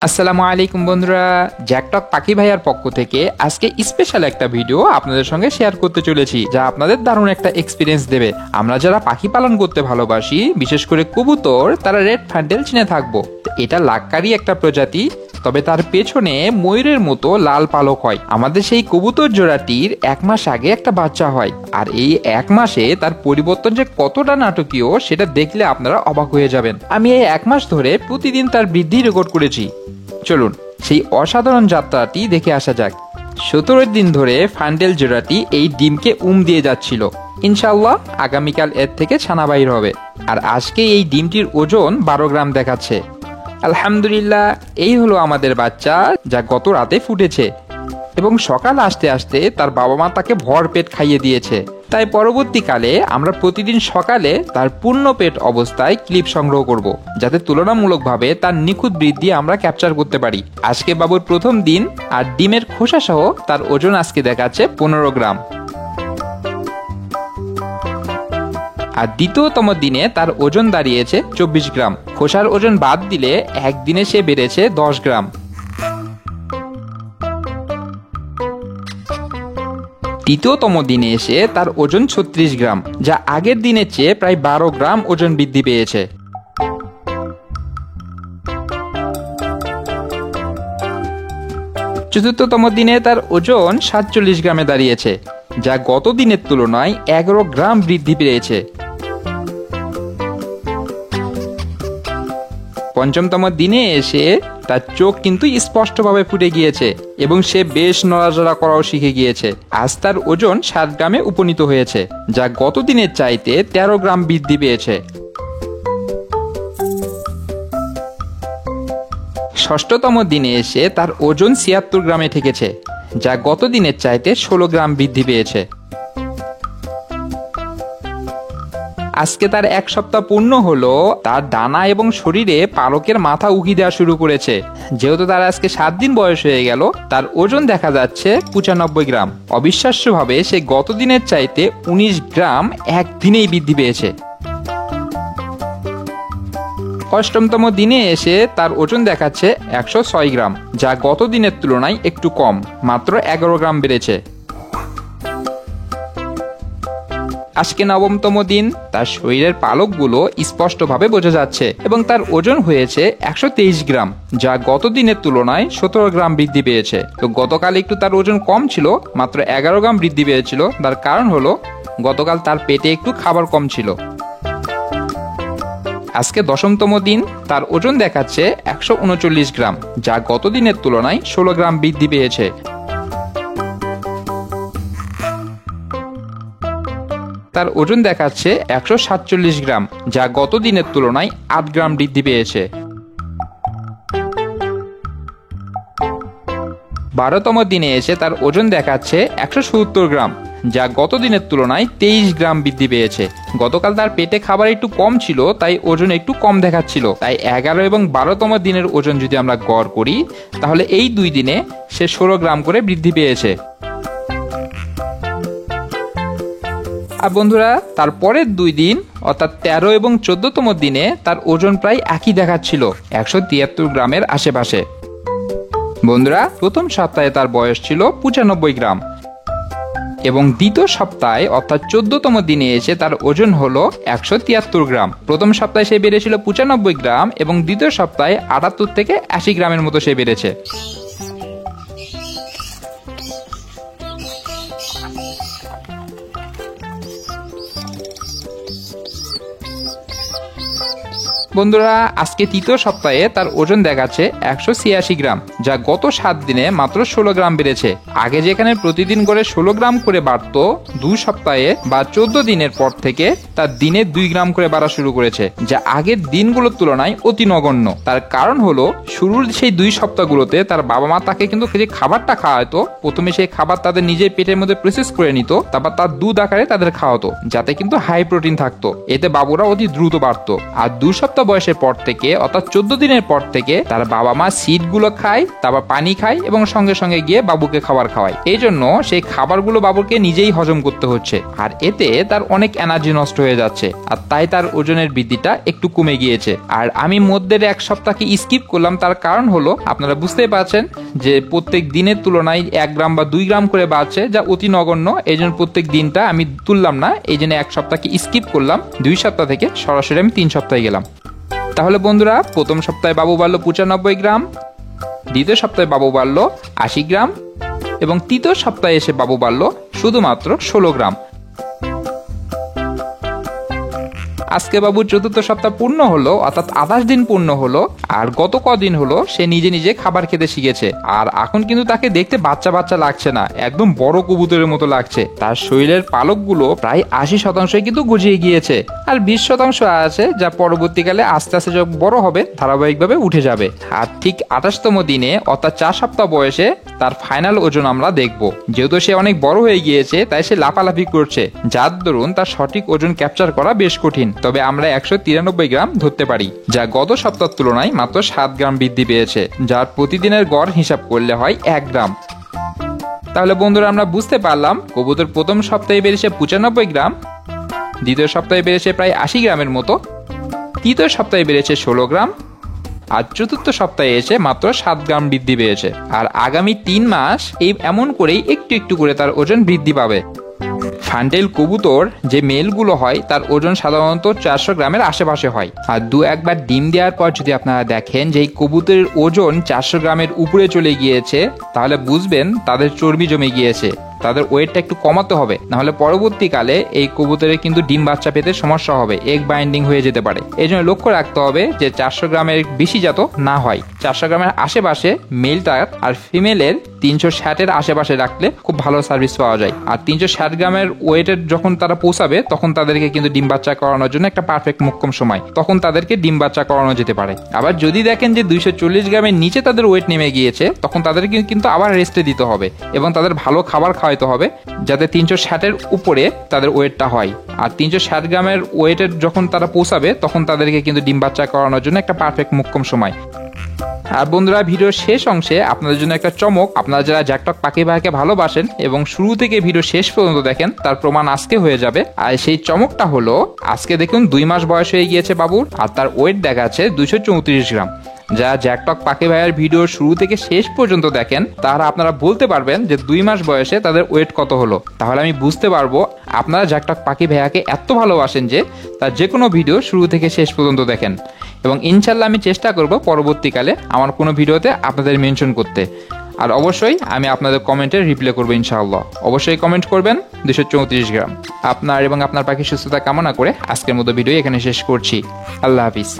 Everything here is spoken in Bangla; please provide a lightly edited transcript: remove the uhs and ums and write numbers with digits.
আসসালামু আলাইকুম বন্ধুরা, জ্যাকটক পাখি ভাইয়ার পক্ষ থেকে আজকে স্পেশাল একটা ভিডিও আপনাদের সঙ্গে শেয়ার করতে চলেছি, যা আপনাদের দারুণ একটা এক্সপিরিয়েন্স দেবে। আমরা যারা পাখি পালন করতে ভালোবাসি, বিশেষ করে কবুতর, তারা রেড ফ্যান্টেল চিনে থাকবো। এটা লাক্কারি একটা প্রজাতি, তবে তার পেছনে ময়ূরের মতো লাল পালক হয়। আমাদের সেই কবুতর জোড়াটির 1 মাস আগে একটা বাচ্চা হয়, আর এই 1 মাসে তার পরিবর্তন যে কতটা নাটকীয় সেটা দেখলে আপনারা অবাক হয়ে যাবেন। আমি এই 1 মাস ধরে প্রতিদিন তার বৃদ্ধি রেকর্ড করেছি। চলুন সেই অসাধারণ যাত্রাটি দেখে আসা যাক। 17 দিন ধরে ফ্যান্টেল জোড়াটি এই ডিমকে দিয়ে যাচ্ছিল। ইনশাআল্লাহ আগামীকাল এর থেকে ছানা বাইর হবে, আর আজকে এই ডিমটির ওজন 12 গ্রাম দেখাচ্ছে। আলহামদুলিল্লাহ, এই হলো আমাদের বাচ্চা, যা গত রাতে ফুটেছে এবং সকাল আসতে আসতে তার বাবা মা তাকে ভর পেট খাইয়ে দিয়েছে। তাই পরবর্তীকালে আমরা প্রতিদিন সকালে তার পূর্ণ পেট অবস্থায় ক্লিপ সংগ্রহ করব, যাতে তুলনামূলকভাবে তার নিখুঁত বৃদ্ধি আমরা ক্যাপচার করতে পারি। আজকে বাবুর প্রথম দিন, আর ডিমের খোসা সহ তার ওজন আজকে দেখাচ্ছে 15 গ্রাম। আর দ্বিতীয়তম দিনে তার ওজন দাঁড়িয়েছে 24 গ্রাম। খোসার ওজন বাদ দিলে একদিনে সে বেড়েছে 10 গ্রাম। তৃতীয়তম দিনে এসে তার ওজন 36 গ্রাম, যা আগের দিনের চেয়ে প্রায় 12 গ্রাম ওজন বৃদ্ধি পেয়েছে। চতুর্থতম দিনে তার ওজন 47 গ্রামে দাঁড়িয়েছে, যা গত দিনের তুলনায় 11 গ্রাম বৃদ্ধি পেয়েছে। পঞ্চমতম দিনে এসে তার চোখ কিন্তু স্পষ্টভাবে ফুটে গিয়েছে এবং সে বেশ নড়াচড়া করাও শিখে গিয়েছে। আজ তার ওজন 7 গ্রামে উপনীত হয়েছে, যা গত দিনের চাইতে 13 গ্রাম বৃদ্ধি পেয়েছে। ষষ্ঠতম দিনে এসে তার ওজন 76 গ্রামে ঠেকেছে, যা গত দিনের চাইতে 16 গ্রাম বৃদ্ধি পেয়েছে। আজকে তার 1 সপ্তাহ পূর্ণ হলো। তার ডানা এবং শরীরে পালকের মাথা উকি দেওয়া শুরু করেছে। যেহেতু তার আজকে 7 দিন বয়স হয়ে গেল, তার ওজন দেখা যাচ্ছে 95 গ্রাম। অবিশ্বাস্যভাবে সে গত দিনের চাইতে 19 গ্রাম একদিনেই বৃদ্ধি পেয়েছে। অষ্টমতম দিনে এসে তার ওজন দেখাচ্ছে 106 গ্রাম, যা গত দিনের তুলনায় একটু কম, মাত্র 11 গ্রাম বেড়েছে। আজকে নবমতম দিন, তার শরীরের পালকগুলো স্পষ্টভাবে বোঝা যাচ্ছে এবং তার ওজন হয়েছে 123 গ্রাম, যা গত দিনের তুলনায় 17 গ্রাম বৃদ্ধি পেয়েছে। তো গতকাল একটু তার ওজন কম ছিল, মাত্র 11 গ্রাম বৃদ্ধি পেয়েছিল। তার কারণ হলো গতকাল তার পেটে একটু খাবার কম ছিল। আজকে 10তম দিন, তার ওজন দেখাচ্ছে 139 গ্রাম, যা গত দিনের তুলনায় 16 গ্রাম বৃদ্ধি পেয়েছে। তার ওজন দেখাচ্ছে 147 গ্রাম, যা গত দিনের তুলনায় 8 গ্রাম বৃদ্ধি পেয়েছে। 12তম দিনে এসে তার ওজন দেখাচ্ছে 170 গ্রাম, যা গত দিনের তুলনায় 23 গ্রাম বৃদ্ধি পেয়েছে। গতকাল তার পেটে খাবার একটু কম ছিল, তাই ওজন একটু কম দেখাচ্ছিল। তাই 11 এবং 12তম দিনের ওজন যদি আমরা গড় করি, তাহলে এই 2 দিনে সে 16 গ্রাম করে বৃদ্ধি পেয়েছে। আর বন্ধুরা, তার পরের 2 দিন অর্থাৎ 13 এবং 14তম দিনে তার ওজন প্রায় একই দেখাচ্ছিল, 173 গ্রামের আশেপাশে। বন্ধুরা, প্রথম সপ্তাহে তার বয়স ছিল 95 গ্রাম এবং দ্বিতীয় সপ্তাহে অর্থাৎ 14তম দিনে এসে তার ওজন হলো 173 গ্রাম। প্রথম সপ্তাহে সে বেড়েছিল 95 গ্রাম এবং দ্বিতীয় সপ্তাহে 78 থেকে 80 গ্রামের মতো সে বেড়েছে। বন্ধুরা, আজকে তৃতীয় সপ্তাহে তার ওজন দেখাচ্ছে 186 গ্রাম, যা গত 7 দিনে মাত্র 16 গ্রাম বেড়েছে। আগে যেখানে প্রতিদিন করে 16 গ্রাম করে বাড়ত, 2 সপ্তাহে বা 14 দিনের পর থেকে তার দিনে 2 গ্রাম করে বাড়া শুরু করেছে, যা আগের দিনগুলোর তুলনায় অতি নগণ্য। তার কারণ হলো শুরুর সেই 2 সপ্তাহগুলোতে তার বাবা মা তাকে কিন্তু যে খাবারটা খাওয়াতো, প্রথমে সেই খাবার তাদের নিজের পেটের মধ্যে প্রসেস করে নিত, তারপর তার দুধ আকারে তাদের খাওয়াতো, যাতে কিন্তু হাই প্রোটিন থাকতো। এতে বাবুরা অতি দ্রুত বাড়তো। আর 2 সপ্তাহ বয়সের পর থেকে অর্থাৎ 14 দিনের পর থেকে তার বাবা মা সিডগুলো খায়, তারপর পানি খায় এবং সঙ্গে সঙ্গে গিয়ে বাবুকে খাবার খাওয়ায়। এই জন্য সেই খাবারগুলো বাবুকে নিজেই হজম করতে হচ্ছে, আর এতে তার অনেক এনার্জি নষ্ট হয়ে যাচ্ছে, আর তাই তার ওজনের বৃদ্ধিটা একটু কমে গিয়েছে। আর আমি মধ্যের 1 সপ্তাহকে স্কিপ করলাম, তার কারণ হলো আপনারা বুঝতেই পারছেন যে প্রত্যেক দিনের তুলনায় 1 গ্রাম বা 2 গ্রাম করে বাড়ছে, যা অতি নগণ্য। এই জন্য প্রত্যেক দিনটা আমি তুললাম না, এই জন্য 1 সপ্তাহকে স্কিপ করলাম। 2 সপ্তাহ থেকে সরাসরি আমি 3 সপ্তাহে গেলাম। তাহলে বন্ধুরা, প্রথম সপ্তাহে বাবু বাড়লো 95 গ্রাম, দ্বিতীয় সপ্তাহে বাবু বাড়লো 80 গ্রাম এবং তৃতীয় সপ্তাহে এসে বাবু বাড়লো শুধুমাত্র 16 গ্রাম। আজকে বাবুর 4র্থ সপ্তাহ পূর্ণ হলো, অর্থাৎ 28 দিন পূর্ণ হলো। আর গত কদিন হলো সে নিজে নিজে খাবার খেতে শিখেছে, আর এখন কিন্তু তাকে দেখতে বাচ্চা বাচ্চা লাগছে না, একদম বড় কবুতরের মতো লাগছে। তার শরীরের পালকগুলো প্রায় 80% কিন্তু গজিয়ে গিয়েছে, আর 20% আছে যা পরবর্তীকালে আস্তে আস্তে যখন বড় হবে ধারাবাহিকভাবে উঠে যাবে। আর ঠিক 28তম দিনে অর্থাৎ 4 সপ্তাহ বয়সে তার ফাইনাল ওজন আমরা দেখব। যেহেতু সে অনেক বড় হয়ে গিয়েছে তাই সে লাফালাফি করছে, যার দরুন তার সঠিক ওজন ক্যাপচার করা বেশ কঠিন। তবে আমরা 193 গ্রাম ধরতে পারি, যা গত সপ্তাহের তুলনায় মাত্র 7 গ্রাম বৃদ্ধি পেয়েছে, যার প্রতিদিনের গড় হিসাব করলে হয় 1 গ্রাম। তাহলে বন্ধুরা, আমরা বুঝতে পারলাম কবুতর প্রথম সপ্তাহে বেড়েছে 95 গ্রাম, দ্বিতীয় সপ্তাহে বেড়েছে প্রায় 80 গ্রামের মতো, তৃতীয় সপ্তাহে বেড়েছে 16 গ্রাম, আর 4র্থ সপ্তাহে এসে মাত্র 7 গ্রাম বৃদ্ধি পেয়েছে। আর আগামী 3 মাস এই এমন করেই একটু একটু করে তার ওজন বৃদ্ধি পাবে। ফান্টেল কবুতর যে মেলগুলো হয় তার ওজন সাধারণত 400 গ্রামের আশেপাশে হয়, আর 2-1 বার ডিম দেওয়ার পর যদি আপনারা দেখেন যে এই কবুতরের ওজন 400 গ্রামের উপরে চলে গিয়েছে, তাহলে বুঝবেন তাদের চর্বি জমে গিয়েছে, তাদের ওয়েটটা একটু কমাতে হবে, নাহলে পরবর্তীকালে এই কবুতরের কিন্তু ডিম বাচ্চা পেতে সমস্যা হবে, এগ বাইন্ডিং হয়ে যেতে পারে। এই জন্য লক্ষ্য রাখতে হবে যে 400 গ্রামের বেশি যাতে না হয়, 400 গ্রামের আশেপাশে মেলটার আর ফিমেলের 360-এর আশেপাশে রাখলে খুব ভালো সার্ভিস পাওয়া যায়। আর 360 গ্রামের ওয়েটের যখন তারা পৌঁছাবে তখন তাদেরকে কিন্তু ডিম বাচ্চা করানোর জন্য একটা পারফেক্ট মোক্ষম সময়, তখন তাদেরকে ডিম বাচ্চা করানো যেতে পারে। আবার যদি দেখেন যে 240 গ্রামের নিচে তাদের ওয়েট নেমে গিয়েছে, তখন তাদেরকে কিন্তু আবার রেস্টে দিতে হবে এবং তাদের ভালো খাবার খাওয়াইতে হবে, যাতে 360-এর উপরে তাদের ওয়েটটা হয়। আর 360 গ্রামের ওয়েটের যখন তারা পৌঁছাবে তখন তাদেরকে কিন্তু ডিম বাচ্চা করানোর জন্য একটা পারফেক্ট মোক্ষম সময়। আর বন্ধুরা, ভিডিওর শেষ অংশে আপনাদের জন্য একটা চমক। আপনারা যারা জ্যাকটক পাখি ভাইকে ভালোবাসেন এবং শুরু থেকে ভিডিও শেষ পর্যন্ত দেখেন, তার প্রমাণ আজকে হয়ে যাবে। আর সেই চমকটা হলো, আজকে দেখুন 2 মাস বয়স হয়ে গিয়েছে বাবুর, আর তার ওয়েট দেখাচ্ছে 234 গ্রাম। যারা জ্যাকটক পাখি ভাইয়ের ভিডিও শুরু থেকে শেষ পর্যন্ত দেখেন, তারা আপনারা বলতে পারবেন যে 2 মাস বয়সে তাদের ওয়েট কত হলো। তাহলে আমি বুঝতে পারবো আপনারা জ্যাকটক পাখি ভাইয়াকে এত ভালোবাসেন যে তার যে কোনো ভিডিও শুরু থেকে শেষ পর্যন্ত দেখেন। এবং ইনশাল্লাহ আমি চেষ্টা করব পরবর্তীকালে আমার কোনো ভিডিওতে আপনাদের মেনশন করতে। আর অবশ্যই আমি আপনাদের কমেন্টে রিপ্লাই করবো ইনশাআল্লাহ। অবশ্যই কমেন্ট করবেন। 234 গ্রাম। আপনার এবং আপনার পাখির সুস্থতা কামনা করে আজকের মতো ভিডিও এখানে শেষ করছি। আল্লাহ হাফিজ।